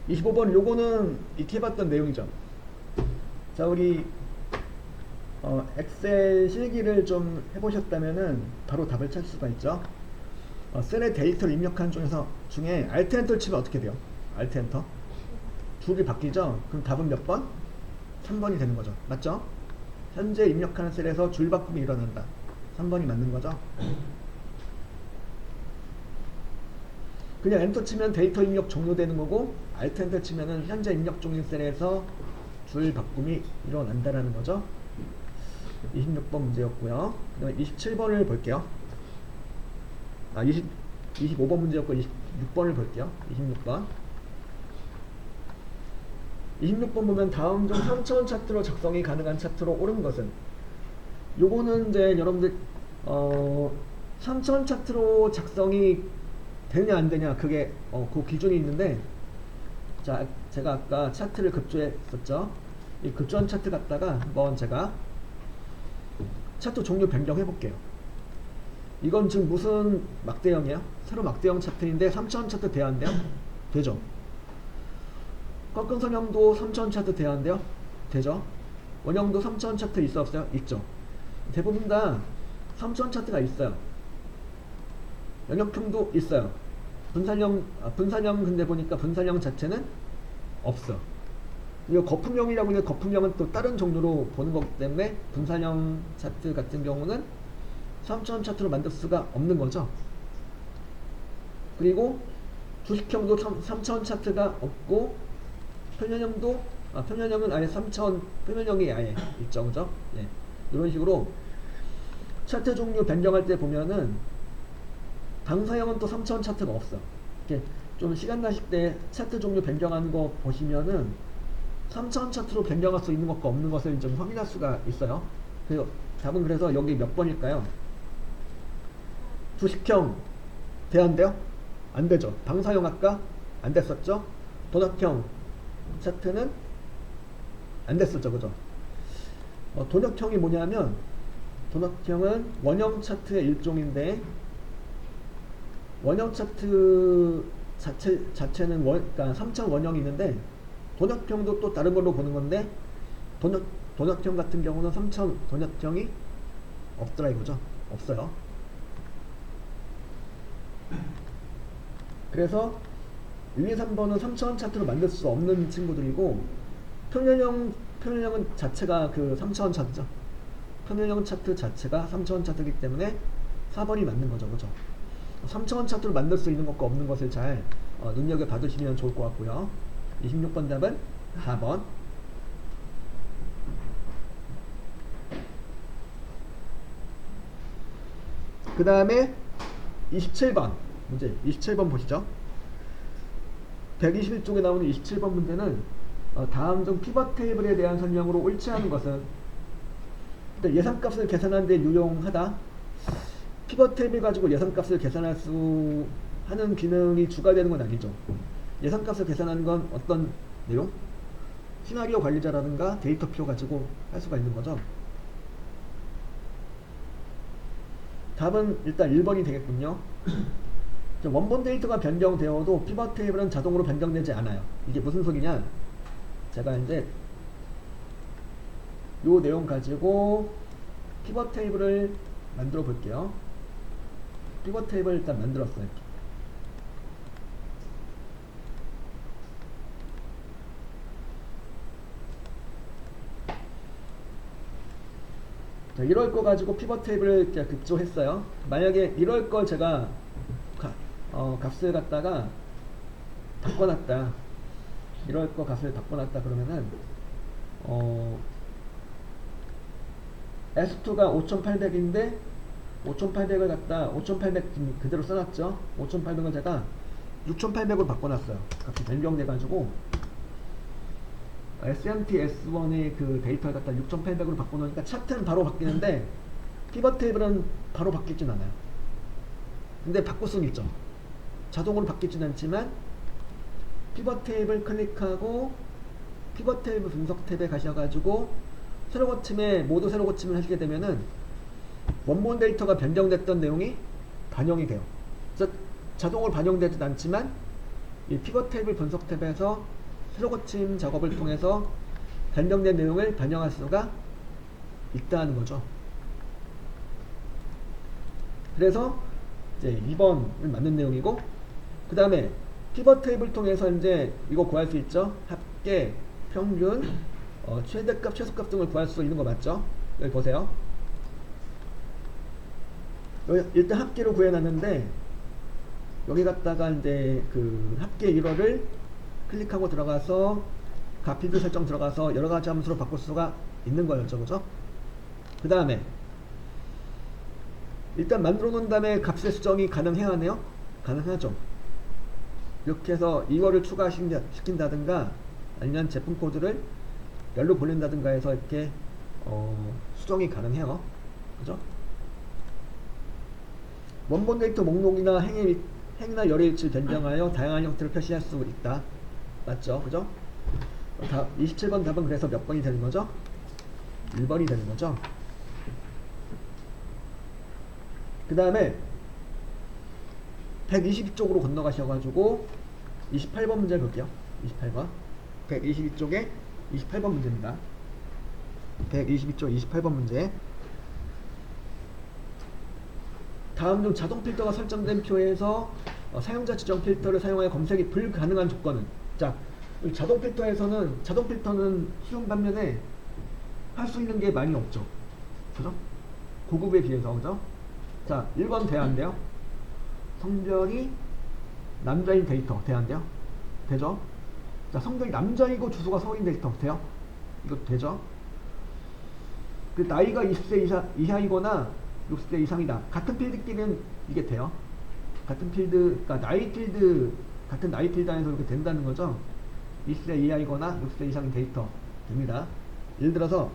25번 요거는 익히 해봤던 내용이죠. 자, 우리 엑셀 실기를 좀 해보셨다면은 바로 답을 찾을 수가 있죠. 셀에 데이터를 입력하는 중에 Alt 엔터 치면 어떻게 돼요? Alt 엔터 줄이 바뀌죠? 그럼 답은 몇 번? 3번이 되는 거죠. 맞죠? 현재 입력하는 셀에서 줄 바꿈이 일어난다. 3번이 맞는 거죠. 그냥 엔터 치면 데이터 입력 종료되는 거고, Alt 엔터 치면은 현재 입력 중인 셀에서 줄 바꿈이 일어난다라는 거죠. 26번 문제였고요. 그 다음에 27번을 볼게요. 25번 문제였고 26번을 볼게요. 26번. 26번 보면 다음 중 3차원 차트로 작성이 가능한 차트로 옳은 것은, 요거는 이제 여러분들 3차원 차트로 작성이 되냐 안 되냐 그게 그 기준이 있는데, 자, 제가 아까 차트를 급조했었죠. 이 급조한 차트 갖다가 한번 제가 차트 종류 변경해 볼게요. 이건 지금 무슨 막대형이에요? 새로 막대형 차트인데 3차원 차트 돼야 한대요? 되죠. 꺾은 선형도 3차원 차트 돼야 한대요? 되죠. 원형도 3차원 차트 있어 없어요? 있죠. 대부분 다 3차원 차트가 있어요. 연역형도 있어요. 분산형 근데 보니까 분산형 자체는 없어. 이거 거품형이라고 하는 거품형은 또 다른 종류로 보는 거기 때문에 분산형 차트 같은 경우는 3차원 차트로 만들 수가 없는 거죠. 그리고 주식형도 3차원 차트가 없고, 평면형은 아예 3차원 평면형이 아예 있죠. 그죠? 네. 이런 식으로 차트 종류 변경할 때 보면은 방사형은 또 3차원 차트가 없어. 이렇게 좀 시간 나실 때 차트 종류 변경하는 거 보시면은 3차원 차트로 변경할 수 있는 것과 없는 것을 좀 확인할 수가 있어요. 그래서 답은 그래서 여기 몇 번일까요? 주식형 돼야 한대요? 안 되죠. 방사형 아까 안 됐었죠? 도넛형 차트는 안 됐었죠. 그죠? 도넛형이 뭐냐면, 도넛형은 원형 차트의 일종인데, 원형 차트 자체는 그러니까 3차원 원형이 있는데, 도넛형도 또 다른 걸로 보는 건데, 도넛형 같은 경우는 3차원 도넛형이 없더라 이거죠. 없어요. 그래서 1, 2, 3번은 3차원 차트로 만들 수 없는 친구들이고, 평면형은 자체가 그 3차원 차트죠. 평면형 차트 자체가 3차원 차트이기 때문에 4번이 맞는 거죠. 그죠? 3차원 차트로 만들 수 있는 것과 없는 것을 잘 눈여겨 봐두시면 좋을 것 같고요. 26번 답은 4번. 그 다음에 27번 문제, 27번 보시죠. 121쪽에 나오는 27번 문제는 다음 중 피벗 테이블에 대한 설명으로 옳지 않은 것은, 예상값을 계산하는 데 유용하다. 피벗 테이블 가지고 예상값을 계산할 수 하는 기능이 추가되는 건 아니죠. 예상값을 계산하는 건 어떤 내용? 시나리오 관리자라든가 데이터표 가지고 할 수가 있는 거죠. 답은 일단 1번이 되겠군요. 원본 데이터가 변경되어도 피벗 테이블은 자동으로 변경되지 않아요. 이게 무슨 소리냐? 제가 이제 요 내용 가지고 피벗 테이블을 만들어 볼게요. 피벗 테이블 일단 만들었어요. 자, 이럴 거 가지고 피벗 테이블을 급조했어요. 만약에 이럴 걸 제가 값을 갖다가 바꿔놨다. 이럴 거 값을 바꿔놨다 그러면은 S2가 5800인데 5800을 갖다 5800 그대로 써놨죠. 5800을 제가 6800으로 바꿔놨어요. 값이 변경돼가지고 SMT S1의 그 데이터를 갖다 6800으로 바꿔놓으니까 차트는 바로 바뀌는데 피벗 테이블은 바로 바뀌진 않아요. 근데 바꿀 수는 있죠. 자동으로 바뀌진 않지만 피벗 테이블 클릭하고 피벗 테이블 분석 탭에 가셔가지고 새로 고침에 모두 새로 고침을 하시게 되면은 원본 데이터가 변경됐던 내용이 반영이 돼요. 그래서 자동으로 반영되진 않지만 이 피벗 테이블 분석 탭에서 새로 고침 작업을 통해서 변경된 내용을 반영할 수가 있다는 거죠. 그래서 이제 2번을 맞는 내용이고, 그 다음에 피벗 테이블 통해서 이제 이거 구할 수 있죠. 합계, 평균, 최대값, 최소값 등을 구할 수 있는 거 맞죠? 여기 보세요. 여기 일단 합계로 구해놨는데, 여기 갖다가 이제 그 합계 1호를 클릭하고 들어가서 각 필드 설정 들어가서 여러 가지 함수로 바꿀 수가 있는 거였죠, 그죠? 그 다음에 일단 만들어 놓은 다음에 값의 수정이 가능해야 하네요. 가능하죠. 이렇게 해서 2월을 추가시킨다든가 아니면 제품 코드를 열로 보낸다든가 해서 이렇게 수정이 가능해요. 그죠? 원본 데이터 목록이나 행이나 열의 위치를 변경하여 다양한 형태로 표시할 수 있다. 맞죠? 그죠? 27번 답은 그래서 몇 번이 되는 거죠? 1번이 되는 거죠. 그 다음에 122쪽으로 건너가셔가지고 28번 문제 볼게요. 28번 122쪽에 28번 문제입니다. 122쪽 28번 문제. 다음 중 자동 필터가 설정된 표에서 사용자 지정 필터를 사용하여 검색이 불가능한 조건은? 자, 자동 필터는 쉬운 반면에 할 수 있는 게 많이 없죠. 그죠? 고급에 비해서. 그죠? 자, 1번 돼야 안 돼요? 성별이 남자인 데이터 돼야 안 돼요? 되죠? 자, 성별이 남자이고 주소가 서울인 데이터 돼요? 이거 되죠? 그 나이가 20세 이하이거나 60세 이상이다. 같은 필드끼리는 이게 돼요. 같은 필드, 그러니까 나이 필드, 같은 나이 필드 안에서 이렇게 된다는 거죠. 20세 이하이거나 60세 이상인 데이터 됩니다. 예를 들어서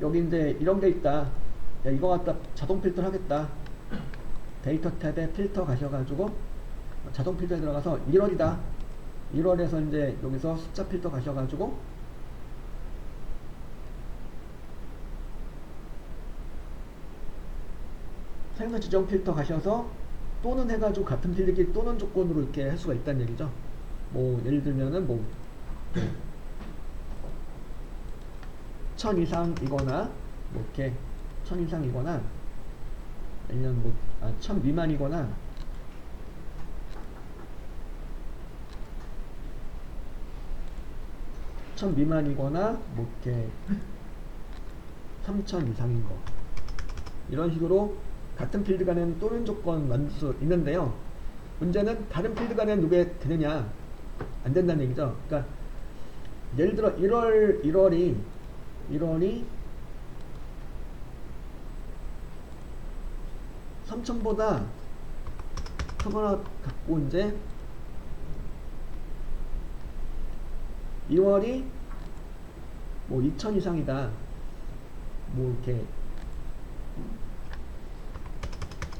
여기 이제 이런 게 있다. 야, 이거 갖다 자동 필터를 하겠다. 데이터 탭에 필터 가셔가지고 자동 필터에 들어가서 1월이다. 1월에서 이제 여기서 숫자 필터 가셔가지고 사용자 지정 필터 가셔서 또는 해가지고 같은 필드끼리 또는 조건으로 이렇게 할 수가 있다는 얘기죠. 뭐 예를 들면은 뭐 1000 이상이거나 뭐 이렇게 1000 이상이거나 아니면 뭐 1000 미만이거나 1000 미만이거나 뭐 이렇게 3000 이상인 거, 이런 식으로 같은 필드 간에는 또는 조건 만들 수 있는데요. 문제는 다른 필드 간에는 이게 되느냐, 안 된다는 얘기죠. 그러니까 예를 들어 1월이 3000보다 크거나 같고, 이제 2월이 뭐 2000 이상이다. 뭐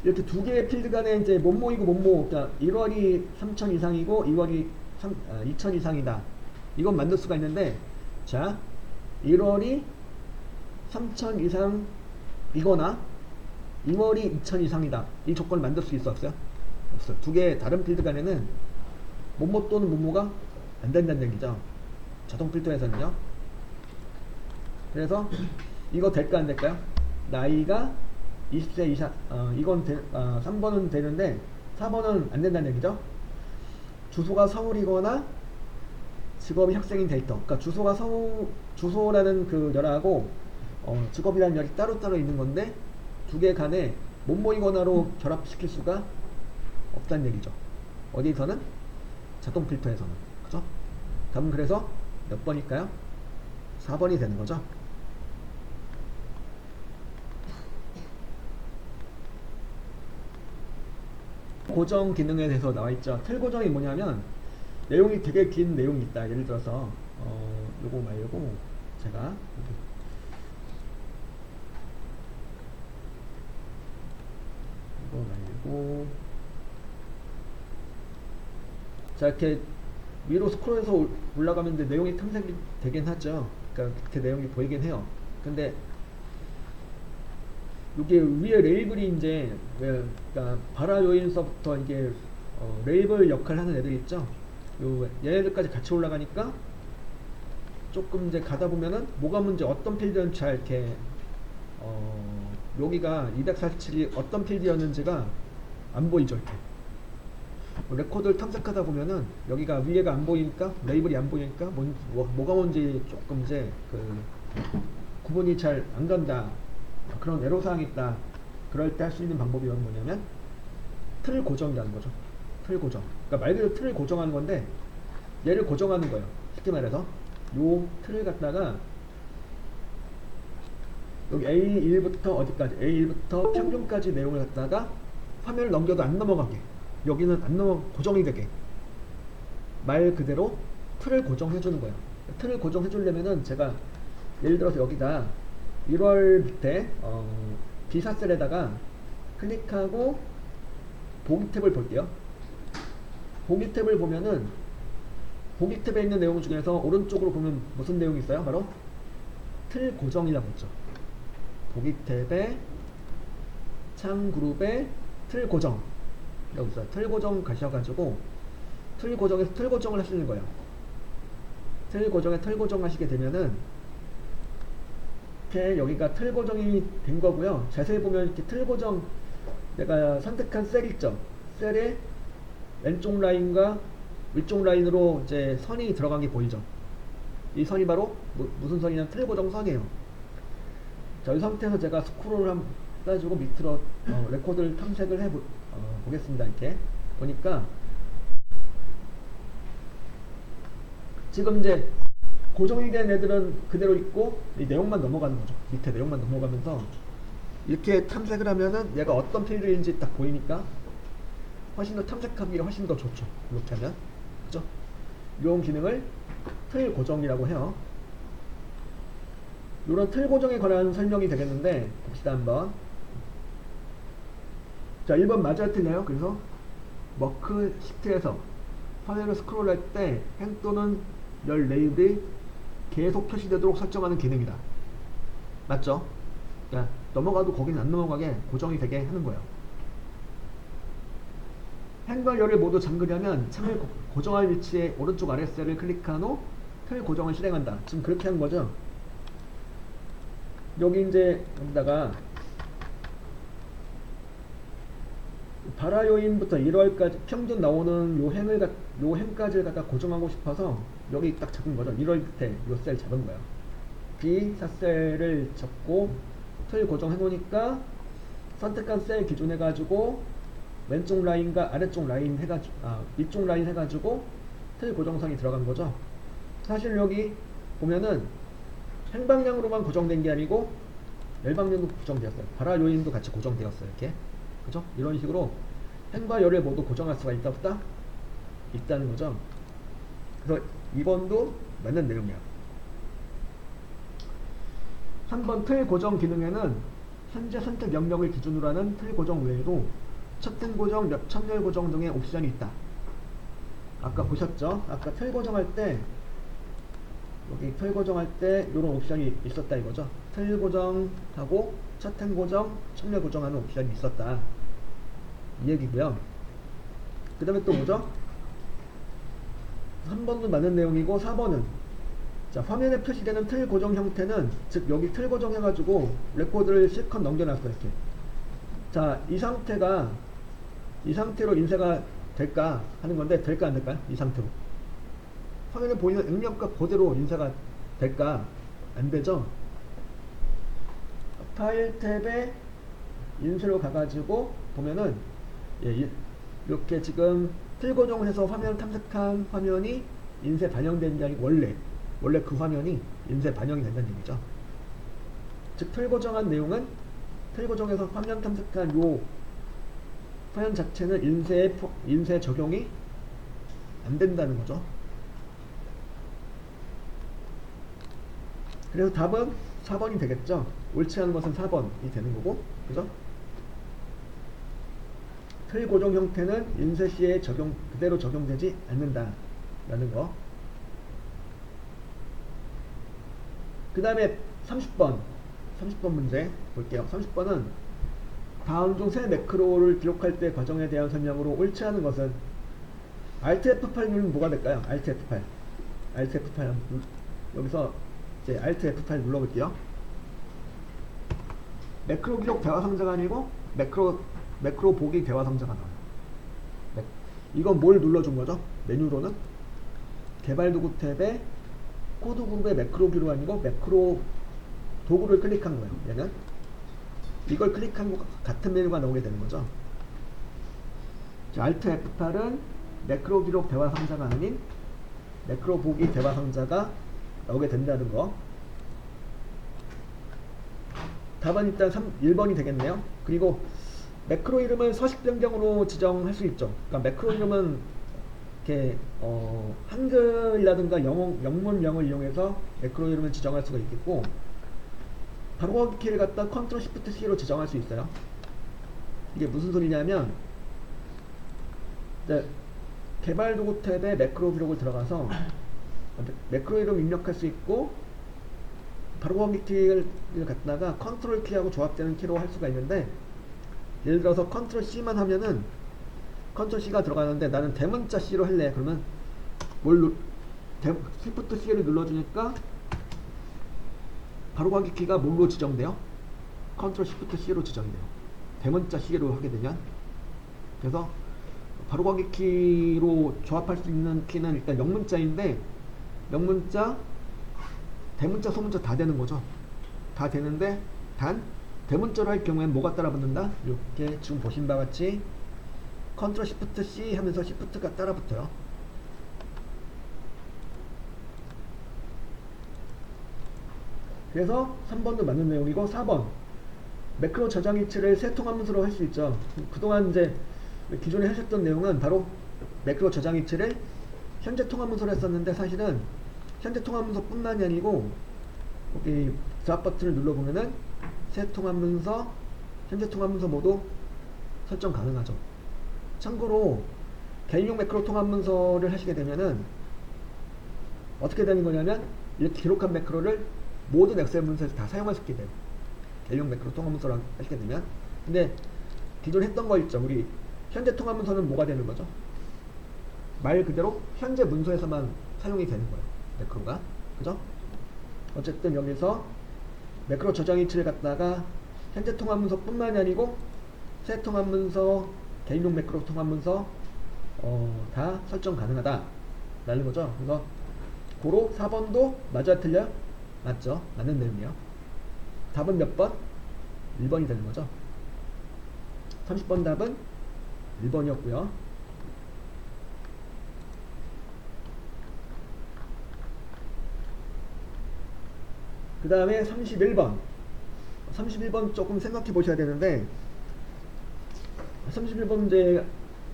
이렇게 두 개의 필드 간에 이제 뭐뭐이고 뭐뭐, 그러니까 1월이 3000 이상이고 2월이 2000 이상이다. 이건 만들 수가 있는데, 자, 1월이 3000 이상이거나 2월이 2000 이상이다. 이 조건을 만들 수 있어, 없어요? 없어요. 두 개의 다른 필드 간에는 뭐뭐 또는 뭐뭐가 안 된다는 얘기죠. 자동 필터에서는요. 그래서 이거 될까 안 될까요? 나이가 20세 이상, 이건 3번은 되는데 4번은 안 된다는 얘기죠. 주소가 서울이거나 직업이 학생인 데이터. 그러니까 주소라는 그 열하고 직업이라는 열이 따로따로 있는 건데 두 개 간에 뭐뭐이거나로 결합시킬 수가 없다는 얘기죠. 어디서는? 자동 필터에서는. 그죠? 답은 그래서 몇 번일까요? 4번이 되는 거죠. 고정 기능에 대해서 나와 있죠. 틀 고정이 뭐냐면 내용이 되게 긴 내용이 있다. 예를 들어서 요거 말고 제가 여기 이거 말고 자, 이렇게 위로 스크롤해서 올라가면 내용이 탐색이 되긴 하죠. 그러니까 그렇게 내용이 보이긴 해요. 근데 이게 위에 레이블이 이제 그러니까 발화 요인서부터 이게 레이블 역할을 하는 애들 있죠. 요 얘네들까지 같이 올라가니까 조금 이제 가다 보면은 뭐가 문제 어떤 필드는 잘 이렇게 여기가 247이 어떤 필드였는지가 안 보이죠. 이렇게 레코드를 탐색하다 보면은 여기가 위에가 안 보이니까 레이블이 안 보이니까 뭐가 뭔지 조금 이제 그 구분이 잘 안 간다, 그런 애로사항이 있다. 그럴 때 할 수 있는 방법이 뭐냐면 틀 고정이라는 거죠. 틀 고정. 그러니까 말 그대로 틀을 고정하는 건데 얘를 고정하는 거예요. 쉽게 말해서 요 틀을 갖다가 여기 A1부터 어디까지 A1부터 평균까지 내용을 갖다가 화면을 넘겨도 안 넘어가게, 여기는 안 넘어 고정이 되게 말 그대로 틀을 고정해 주는 거예요. 틀을 고정해 주려면은 제가 예를 들어서 여기다 1월 밑에 비사셀에다가 클릭하고 보기 탭을 볼게요. 보기 탭을 보면은 보기 탭에 있는 내용 중에서 오른쪽으로 보면 무슨 내용이 있어요? 바로 틀 고정이라고 있죠. 보기 탭에 창 그룹에 틀 고정 여기 있어요. 틀 고정 가셔가지고 틀 고정에서 틀 고정을 하시는 거예요. 틀 고정에 틀 고정 하시게 되면은 이렇게 여기가 틀 고정이 된 거고요. 자세히 보면 이렇게 틀 고정 내가 선택한 셀 있죠. 셀에 왼쪽 라인과 위쪽 라인으로 이제 선이 들어간 게 보이죠. 이 선이 바로 무슨 선이냐면 틀 고정 선이에요. 자, 이 상태에서 제가 스크롤을 한번 해가지고 밑으로 레코드를 탐색을 보겠습니다. 이렇게 보니까 지금 이제 고정이 된 애들은 그대로 있고 이 내용만 넘어가는 거죠. 밑에 내용만 넘어가면서 이렇게 탐색을 하면은 얘가 어떤 필드인지 딱 보이니까 훨씬 더 탐색하기가 훨씬 더 좋죠. 이렇게 하면 그죠? 이런 기능을 틀 고정이라고 해요. 이런 틀 고정에 관한 설명이 되겠는데 봅시다 한번. 자, 1번 맞아야 틀려요. 그래서 워크 시트에서 화면을 스크롤할 때 행 또는 열 레이블이 계속 표시되도록 설정하는 기능이다. 맞죠? 그러니까 넘어가도 거기는 안 넘어가게 고정이 되게 하는 거예요. 행과 열을 모두 잠그려면 창을 고정할 위치에 오른쪽 아래 셀을 클릭한 후 틀 고정을 실행한다. 지금 그렇게 한 거죠. 여기 이제 여기다가 발화 요인부터 1월까지 평균 나오는 요 행까지를 갖다 고정하고 싶어서 여기 딱 잡은 거죠. 1월 밑에 요 셀 잡은 거예요. B4셀을 잡고 틀 고정해 놓으니까 선택한 셀 기준해 가지고 왼쪽 라인과 아래쪽 라인 해가지고 위쪽 라인 해가지고 틀 고정선이 들어간 거죠. 사실 여기 보면은 행방향으로만 고정된 게 아니고 열방향도 고정되었어요. 발화 요인도 같이 고정되었어요. 이렇게 그죠? 이런 식으로 행과 열을 모두 고정할 수가 있다 없다? 있다는 거죠. 그래서 2번도 맞는 내용이야. 3번 틀 고정 기능에는 현재 선택 영역을 기준으로 하는 틀 고정 외에도 첩등 고정, 첩열 고정 등의 옵션이 있다. 아까 보셨죠? 아까 틀 고정할 때 여기 틀 고정할 때 이런 옵션이 있었다 이거죠. 틀 고정하고 첩등 고정, 첩열 고정하는 옵션이 있었다 이 얘기고요. 그 다음에 또 뭐죠? 3번도 맞는 내용이고 4번은 자, 화면에 표시되는 틀 고정 형태는 즉 여기 틀 고정 해가지고 레코드를 실컷 넘겨놨어요. 이렇게. 자, 이 상태로 인쇄가 될까 하는 건데 될까 안 될까요? 이 상태로 화면에 보이는 입력값 그대로 인쇄가 될까? 안 되죠? 파일 탭에 인쇄로 가가지고 보면은 이렇게 지금 틀 고정을 해서 화면 탐색한 화면이 인쇄 반영된 게 아니고 원래 그 화면이 인쇄 반영이 된다는 얘기죠. 즉 틀 고정한 내용은 틀 고정해서 화면 탐색한 요 화면 자체는 인쇄 적용이 안 된다는 거죠. 그래서 답은 4번이 되겠죠. 옳지 않은 것은 4번이 되는 거고, 그죠? 틀 고정 형태는 인쇄 시에 그대로 적용되지 않는다 라는 거. 그 다음에 30번 30번 문제 볼게요. 30번은 다음 중 세 매크로를 기록할 때 과정에 대한 설명으로 옳지 않은 것은 Alt F8 누르면 뭐가 될까요? Alt F8. Alt F8 여기서 이제 Alt F8 눌러볼게요. 매크로 기록 대화 상자가 아니고 매크로 보기 대화 상자가 나와요. 이건 뭘 눌러준 거죠? 메뉴로는 개발 도구 탭에 코드 그룹의 매크로 기록 아니고 매크로 도구를 클릭한 거예요. 얘는 이걸 클릭한 것 같은 메뉴가 나오게 되는 거죠. 자, Alt F8은 매크로 기록 대화 상자가 아닌 매크로 보기 대화 상자가 나오게 된다는 거. 답은 일단 1번이 되겠네요. 그리고 매크로 이름을 서식 변경으로 지정할 수 있죠. 그러니까 매크로 이름은 이렇게 한글이라든가 영문명을 이용해서 매크로 이름을 지정할 수가 있겠고, 바로가기 키를 갖다 Ctrl Shift C로 지정할 수 있어요. 이게 무슨 소리냐면, 개발 도구 탭에 매크로 기록을 들어가서 매크로 이름 입력할 수 있고, 바로가기 키를 갖다가 컨트롤 키하고 조합되는 키로 할 수가 있는데, 예를 들어서 컨트롤 C만 하면은 컨트롤 C가 들어가는데 나는 대문자 C로 할래. 그러면 Shift C를 눌러주니까 바로가기 키가 뭘로 지정돼요? 컨트롤 Shift C로 지정이 돼요. 대문자 C로 하게 되면. 그래서 바로가기 키로 조합할 수 있는 키는 일단 영문자인데, 영문자, 대문자, 소문자 다 되는 거죠. 다 되는데 단 대문자로 할 경우엔 뭐가 따라 붙는다? 이렇게 지금 보신 바와 같이 Ctrl Shift C 하면서 Shift가 따라 붙어요. 그래서 3번도 맞는 내용이고, 4번 매크로 저장 위치를 새 통합문서로 할 수 있죠. 그동안 이제 기존에 하셨던 내용은 바로 매크로 저장 위치를 현재 통합문서로 했었는데, 사실은 현재 통합문서 뿐만이 아니고 여기 드랍 버튼을 눌러보면은 새 통합문서, 현재 통합문서 모두 설정 가능하죠. 참고로 개인용 매크로 통합문서를 하시게 되면은 어떻게 되는 거냐면, 이렇게 기록한 매크로를 모든 엑셀 문서에서 다 사용할 수 있게 돼요. 개인용 매크로 통합문서를 하시게 되면. 근데 기존 했던 거 있죠. 우리 현재 통합문서는 뭐가 되는 거죠? 말 그대로 현재 문서에서만 사용이 되는 거예요. 매크로가. 그죠? 어쨌든 여기서 매크로 저장 위치를 갖다가 현재 통합문서 뿐만이 아니고 새 통합문서, 개인용 매크로 통합문서 다 설정 가능하다 라는 거죠. 그래서 고로 4번도 맞아 틀려? 맞죠? 맞는 내용이에요. 답은 몇 번? 1번이 되는 거죠. 30번 답은 1번이었고요. 그 다음에 31번. 31번 조금 생각해 보셔야 되는데, 31번 문제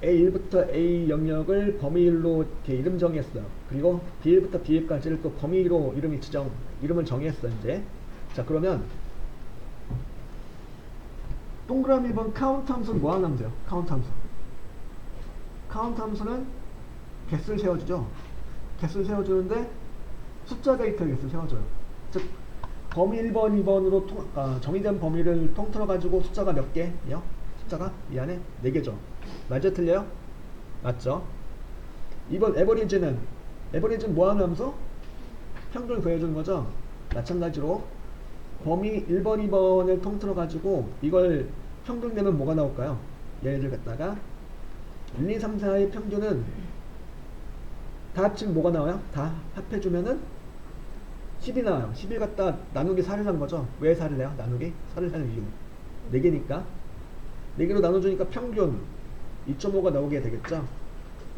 A1부터 A 영역을 범위로 이렇게 이름 정했어요. 그리고 B1부터 B1까지를 또 범위로 이름을 정했어요. 이제. 자, 그러면 동그라미 1번 카운트 함수는 뭐 하는 함수예요? 카운트 함수. 카운트 함수는 개수를 세워주죠. 개수를 세워주는데 숫자 데이터 개수를 세워줘요. 즉 범위 1번, 2번으로 정의된 범위를 통틀어 가지고 숫자가 몇 개요? 숫자가 미안해 4개죠. 맞아 틀려요? 맞죠? 2번 에버리지는 뭐 하는 함수? 평균을 구해주는 거죠. 마찬가지로 범위 1번, 2번을 통틀어 가지고 이걸 평균 내면 뭐가 나올까요? 얘를 갖다가 1, 2, 3, 4의 평균은 다 합치면 뭐가 나와요? 다 합해주면은 10이 나와요. 10을 갖다 나누기 4를 한 거죠. 왜 4를 내요? 나누기 4를 하는 이유. 4개니까 4개로 나눠주니까 평균 2.5가 나오게 되겠죠.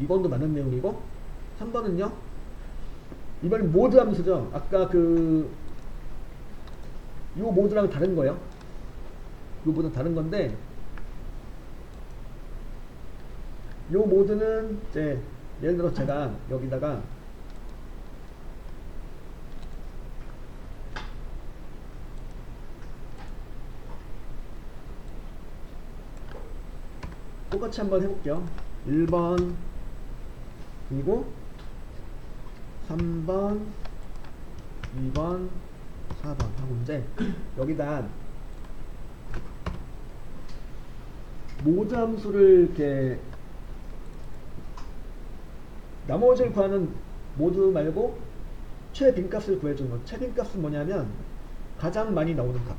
2번도 맞는 내용이고, 3번은요. 이번엔 모드 함수죠. 아까 요 모드랑 다른 거예요. 요 모드는 다른 건데, 요 모드는 이제 예를 들어 제가 여기다가 똑같이 한번 해볼게요. 1번 그리고 3번 2번 4번 하고 이제 여기다 모드 함수를 이렇게 나머지를 구하는 모드 말고 최빈값을 구해주는 거. 최빈값은 뭐냐면 가장 많이 나오는 값,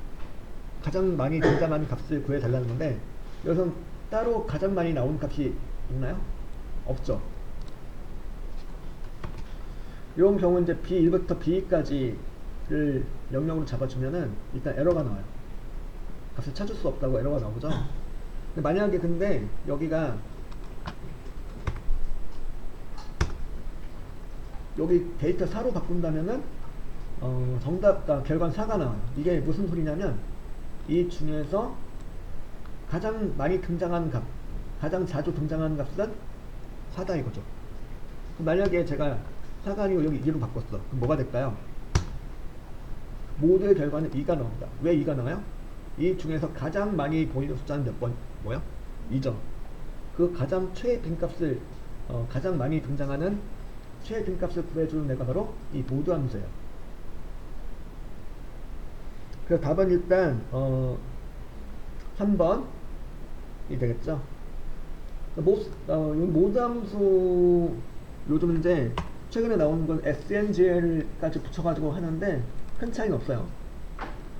가장 많이 등장하는 값을 구해달라는 건데, 여기서 따로 가장 많이 나오는 값이 있나요? 없죠. 이런 경우 이제 B1부터 B2까지를 명령으로 잡아주면은 일단 에러가 나와요. 값을 찾을 수 없다고 에러가 나오죠. 근데 만약에 근데 여기가 여기 데이터 4로 바꾼다면은 정답, 결과는 4가 나와요. 이게 무슨 소리냐면 이 중에서 가장 많이 등장하는 값, 가장 자주 등장하는 값은 4다 이거죠. 만약에 제가 4가 아니고 여기 2로 바꿨어. 그럼 뭐가 될까요? 모두의 결과는 2가 나옵니다. 왜 2가 나와요? 이 중에서 가장 많이 보이는 숫자는 몇 번? 뭐야? 2죠. 그 가장 최빈값을 가장 많이 등장하는 최빈값을 구해주는 애가 바로 이 모드 함수예요. 그래서 답은 일단 3번이 되겠죠. 모드 함수 요즘 이제 최근에 나오는 건 SNGL까지 붙여가지고 하는데 큰 차이는 없어요.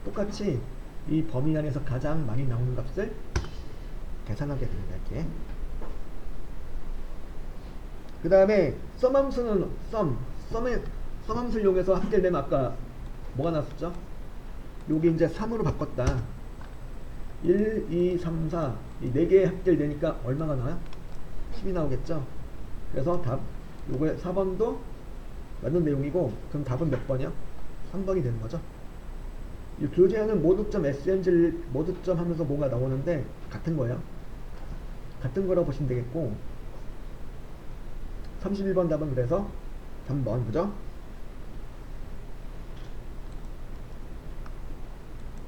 똑같이 이 범위 안에서 가장 많이 나오는 값을 계산하게 됩니다. 이렇게. 그 다음에 썸 함수는 썸 함수를 이용해서 합계되면 아까 뭐가 나왔었죠? 여기 이제 3으로 바꿨다. 1, 2, 3, 4 이 4개 합계되니까 얼마가 나와요? 10이 나오겠죠? 그래서 답 요거 4번도 맞는 내용이고, 그럼 답은 몇 번이요? 3번이 되는 거죠. 이 교재에는 모드점 SNG 모드점 하면서 뭐가 나오는데 같은 거예요. 같은 거라고 보시면 되겠고, 31번 답은 그래서 3번, 그죠?